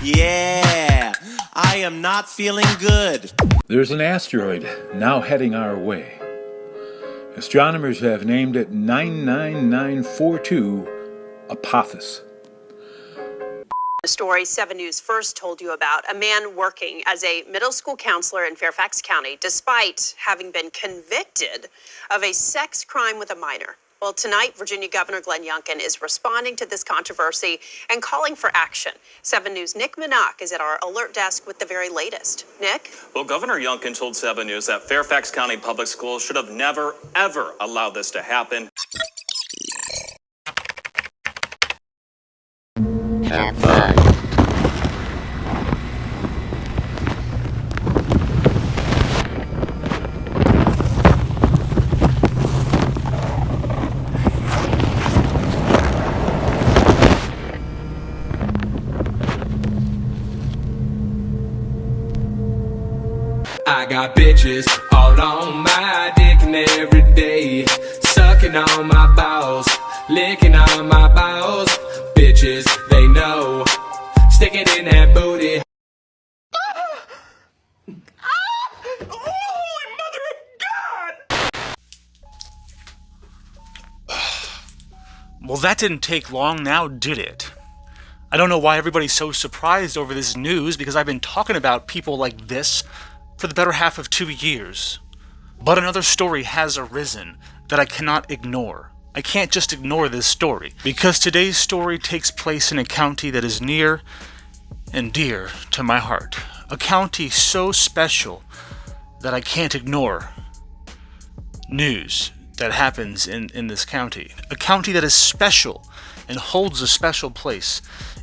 Yeah, I am not feeling good. There's an asteroid now heading our way. Astronomers have named it 99942 Apophis. The story 7 News first told you about, a man working as a middle school counselor in Fairfax County, despite having been convicted of a sex crime with a minor. Well, tonight, Virginia Governor Glen Youngkin is responding to this controversy and calling for action. 7 News' Nick Minach is at our alert desk with the very latest. Nick? Well, Governor Youngkin told 7 News that Fairfax County Public Schools should have never, ever allowed this to happen. I got bitches all on my dick and every day, sucking on my balls, licking on my balls. Bitches, they know, stick it in that booty. Holy mother of God! Well, that didn't take long now, did it? I don't know why everybody's so surprised over this news, because I've been talking about people like this for the better half of 2 years. But another story has arisen that I cannot ignore. I can't just ignore this story, because today's story takes place in a county that is near and dear to my heart. A county so special that I can't ignore news that happens in this county. A county that is special and holds a special place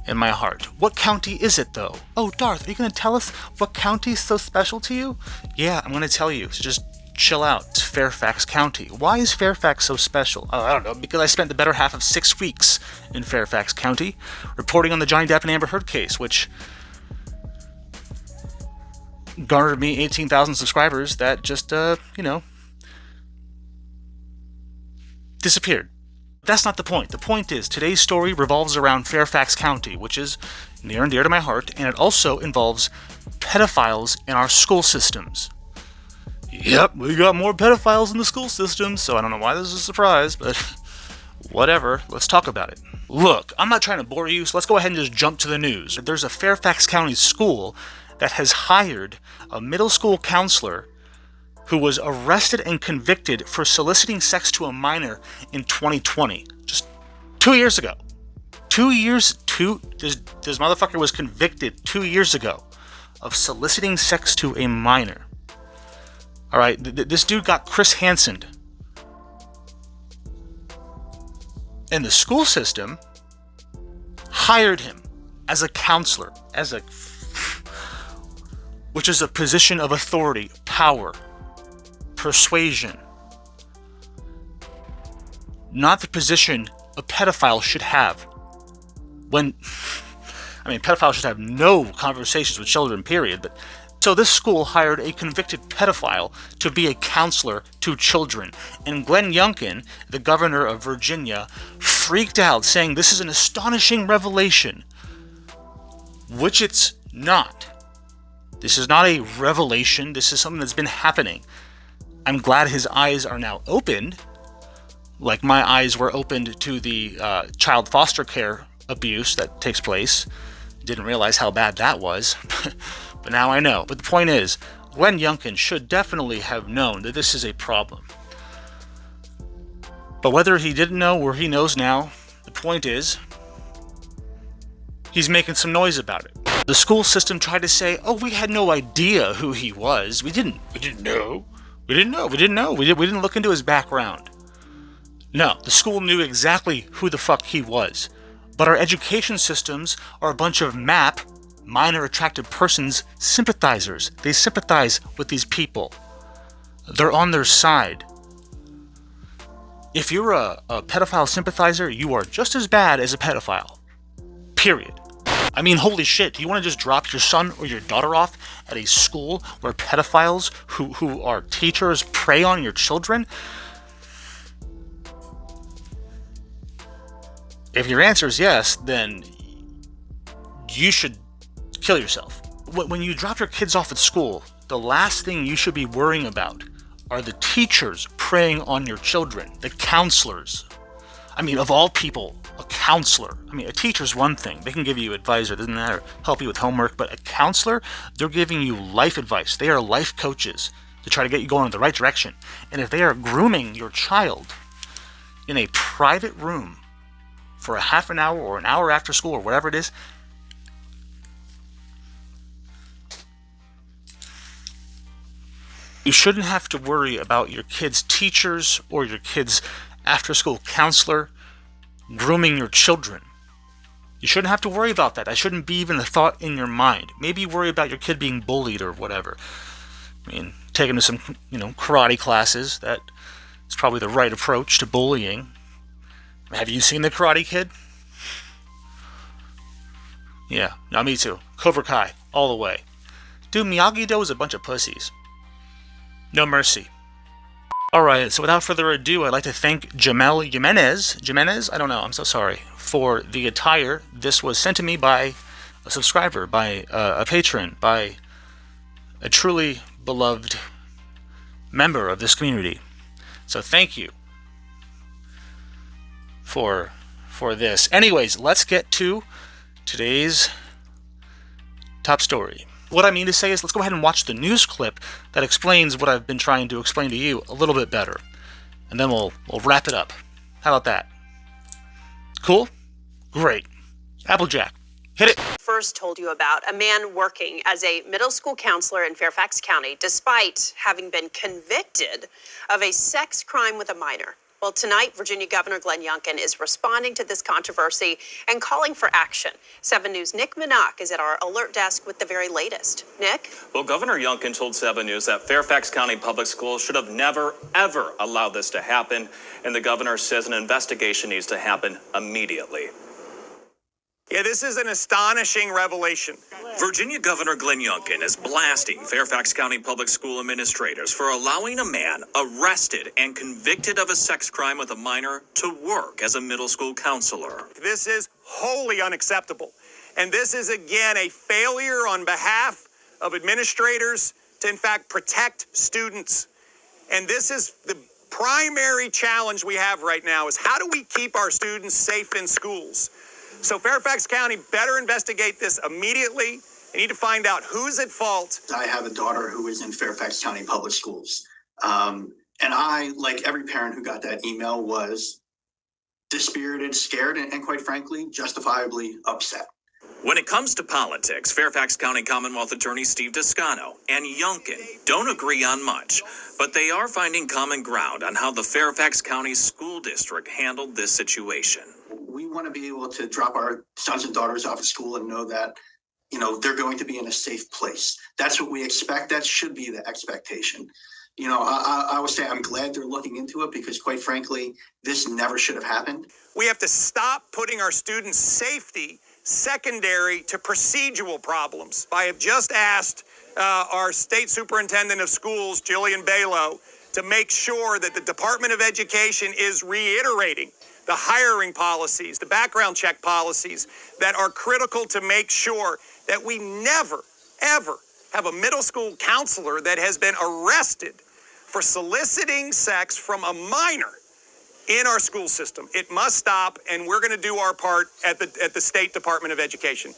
in my heart. What county is it, though? Oh, Darth, are you going to tell us what county is so special to you? Yeah, I'm going to tell you, so just chill out. It's Fairfax County. Why is Fairfax so special? Oh, I don't know, because I spent the better half of 6 weeks in Fairfax County reporting on the Johnny Depp and Amber Heard case, which garnered me 18,000 subscribers that just, disappeared. That's not the point. The point is, today's story revolves around Fairfax County, which is near and dear to my heart, and it also involves pedophiles in our school systems. Yep, we got more pedophiles in the school system, so I don't know why this is a surprise, but whatever, let's talk about it. Look, I'm not trying to bore you, so let's go ahead and just jump to the news. There's a Fairfax County school that has hired a middle school counselor who was arrested and convicted for soliciting sex to a minor in 2020. Just 2 years ago. This motherfucker was convicted 2 years ago of soliciting sex to a minor. Alright, this dude got Chris Hansened. And the school system hired him as a counselor, which is a position of authority, power, persuasion. Not the position a pedophile should have. Pedophiles should have no conversations with children, period. But so this school hired a convicted pedophile to be a counselor to children. And Glen Youngkin, the governor of Virginia, freaked out, saying this is an astonishing revelation. Which it's not. This is not a revelation. This is something that's been happening. I'm glad his eyes are now opened, like my eyes were opened to the child foster care abuse that takes place. Didn't realize how bad that was, but now I know. But the point is, Glen Youngkin should definitely have known that this is a problem. But whether he didn't know or he knows now, the point is, he's making some noise about it. The school system tried to say, oh, we had no idea who he was. We didn't know. We didn't look into his background. No, the school knew exactly who the fuck he was. But our education systems are a bunch of minor attracted persons, sympathizers. They sympathize with these people. They're on their side. If you're a pedophile sympathizer, you are just as bad as a pedophile. Period. I mean, holy shit, do you want to just drop your son or your daughter off at a school where pedophiles who are teachers prey on your children? If your answer is yes, then you should kill yourself. When you drop your kids off at school, the last thing you should be worrying about are the teachers preying on your children, the counselors. I mean, of all people, a counselor. I mean, a teacher's one thing. They can give you advice or doesn't matter, help you with homework, but a counselor, they're giving you life advice. They are life coaches to try to get you going in the right direction. And if they are grooming your child in a private room for a half an hour or an hour after school or whatever it is, you shouldn't have to worry about your kid's teachers or your kid's after-school counselor grooming your children. You shouldn't have to worry about that. That shouldn't be even a thought in your mind. Maybe worry about your kid being bullied or whatever. I mean, taking to some, karate classes. That is probably the right approach to bullying. Have you seen The Karate Kid? Yeah, no, me too. Cobra Kai, all the way. Dude, Miyagi-Do is a bunch of pussies. No mercy. Alright, so without further ado, I'd like to thank Jamel Jimenez, I don't know, I'm so sorry, for the attire. This was sent to me by a subscriber, by a patron, by a truly beloved member of this community. So thank you for this. Anyways, let's get to today's top story. What I mean to say is, let's go ahead and watch the news clip that explains what I've been trying to explain to you a little bit better. And then we'll wrap it up. How about that? Cool? Great. Applejack, hit it. First told you about a man working as a middle school counselor in Fairfax County, despite having been convicted of a sex crime with a minor. Well, tonight, Virginia Governor Glen Youngkin is responding to this controversy and calling for action. 7 News' Nick Minach is at our alert desk with the very latest. Nick? Well, Governor Youngkin told 7 News that Fairfax County Public Schools should have never, ever allowed this to happen. And the governor says an investigation needs to happen immediately. Yeah, this is an astonishing revelation. Virginia Governor Glen Youngkin is blasting Fairfax County Public School administrators for allowing a man arrested and convicted of a sex crime with a minor to work as a middle school counselor. This is wholly unacceptable. And this is, again, a failure on behalf of administrators to, in fact, protect students. And this is the primary challenge we have right now, is how do we keep our students safe in schools? So Fairfax County better investigate this immediately. They need to find out who's at fault. I have a daughter who is in Fairfax County Public Schools. And I, like every parent who got that email, was dispirited, scared, and quite frankly, justifiably upset. When it comes to politics, Fairfax County Commonwealth Attorney Steve Toscano and Youngkin don't agree on much, but they are finding common ground on how the Fairfax County School District handled this situation. We want to be able to drop our sons and daughters off at school and know that, they're going to be in a safe place. That's what we expect. That should be the expectation. I would say I'm glad they're looking into it because, quite frankly, this never should have happened. We have to stop putting our students' safety secondary to procedural problems. I have just asked our state superintendent of schools, Jillian Balo, to make sure that the Department of Education is reiterating the hiring policies, the background check policies that are critical to make sure that we never, ever have a middle school counselor that has been arrested for soliciting sex from a minor in our school system. It must stop, and we're going to do our part at the State Department of Education.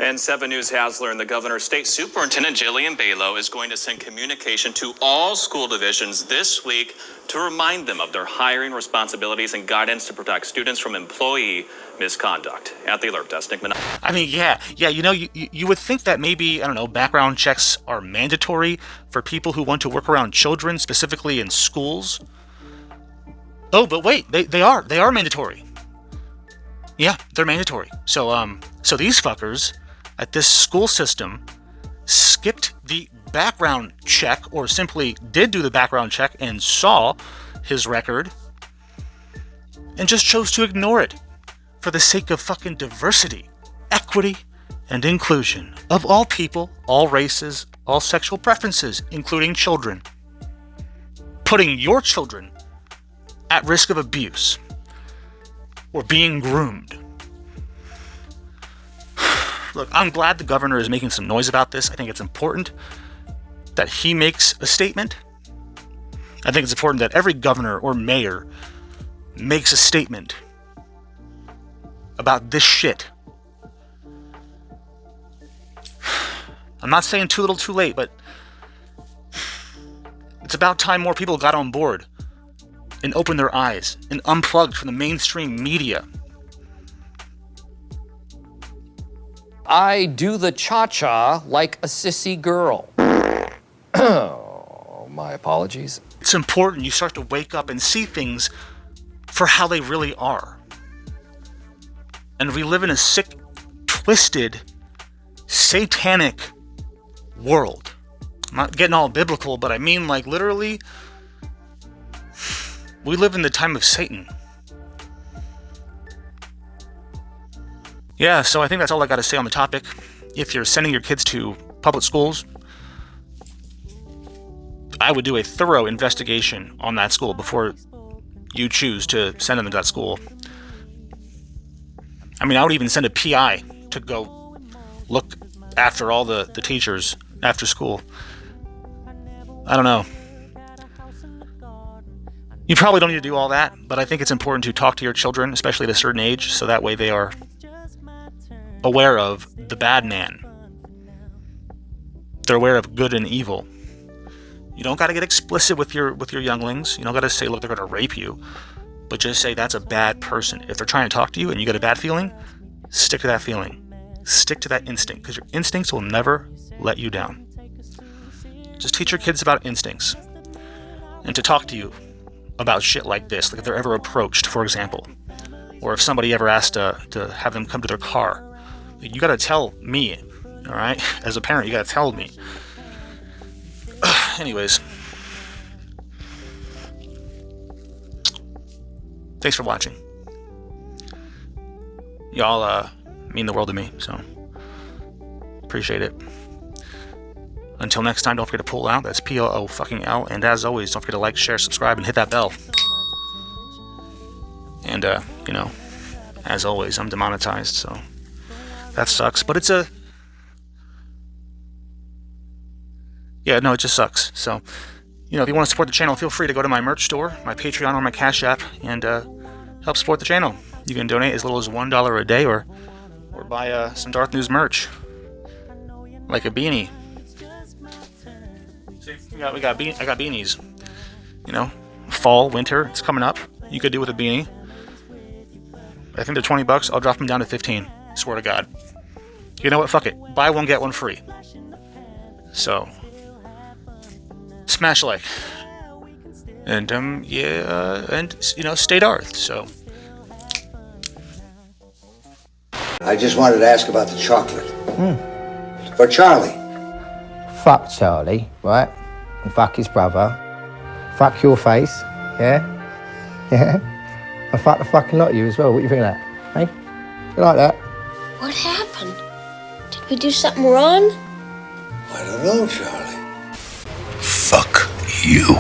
And 7 News has learned the governor's state superintendent, Jillian Balo, is going to send communication to all school divisions this week to remind them of their hiring responsibilities and guidance to protect students from employee misconduct. At the alert desk, Nick Minaj. I mean, yeah, you would think that maybe, background checks are mandatory for people who want to work around children, specifically in schools. Oh, but wait, they are mandatory. Yeah, they're mandatory. So these fuckers at this school system skipped the background check, or simply did do the background check and saw his record and just chose to ignore it for the sake of fucking diversity, equity, and inclusion of all people, all races, all sexual preferences, including children. Putting your children at risk of abuse or being groomed. look, I'm glad the governor is making some noise about this. I think it's important that he makes a statement. I think it's important that every governor or mayor makes a statement about this shit. I'm not saying too little too late, but it's about time more people got on board and opened their eyes and unplugged from the mainstream media. I do the cha-cha like a sissy girl. Oh, my apologies. It's important you start to wake up and see things for how they really are. And we live in a sick, twisted, satanic world. I'm not getting all biblical, but I mean, like, literally, we live in the time of Satan. Yeah, so I think that's all I got to say on the topic. If you're sending your kids to public schools, I would do a thorough investigation on that school before you choose to send them to that school. I mean, I would even send a PI to go look after all the teachers after school. I don't know. You probably don't need to do all that, but I think it's important to talk to your children, especially at a certain age, so that way they are aware of the bad man. They're aware of good and evil. You don't got to get explicit with your younglings. You don't got to say, look, they're going to rape you. But just say that's a bad person. If they're trying to talk to you and you get a bad feeling, stick to that feeling. Stick to that instinct, because your instincts will never let you down. Just teach your kids about instincts. And to talk to you about shit like this, like if they're ever approached, for example. Or if somebody ever asked to have them come to their car. You got to tell me, all right? As a parent, you got to tell me. Anyways. Thanks for watching. Y'all mean the world to me, so appreciate it. Until next time, don't forget to pull out. That's POO. And as always, don't forget to like, share, subscribe, and hit that bell. And, as always, I'm demonetized, so that sucks. But it's a... Yeah, no, it just sucks. So, if you want to support the channel, feel free to go to my merch store, my Patreon, or my CashApp, and help support the channel. You can donate as little as $1 a day, or buy some DarthNews merch, like a beanie. See, I got beanies. Fall, winter, it's coming up. You could do with a beanie. I think they're $20. I'll drop them down to 15. Swear to God. You know what? Fuck it. Buy one, get one free. So, smash like. And, stay Darth, so. I just wanted to ask about the chocolate. For Charlie. Fuck Charlie, right? And fuck his brother. Fuck your face, yeah? Yeah? And fuck the fucking lot of you as well. What do you think of that? Hey? You like that? What happened? Did we do something wrong? I don't know, Charlie. Fuck you.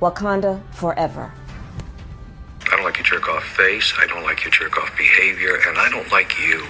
Wakanda forever. I don't like your jerk-off face, I don't like your jerk-off behavior, and I don't like you.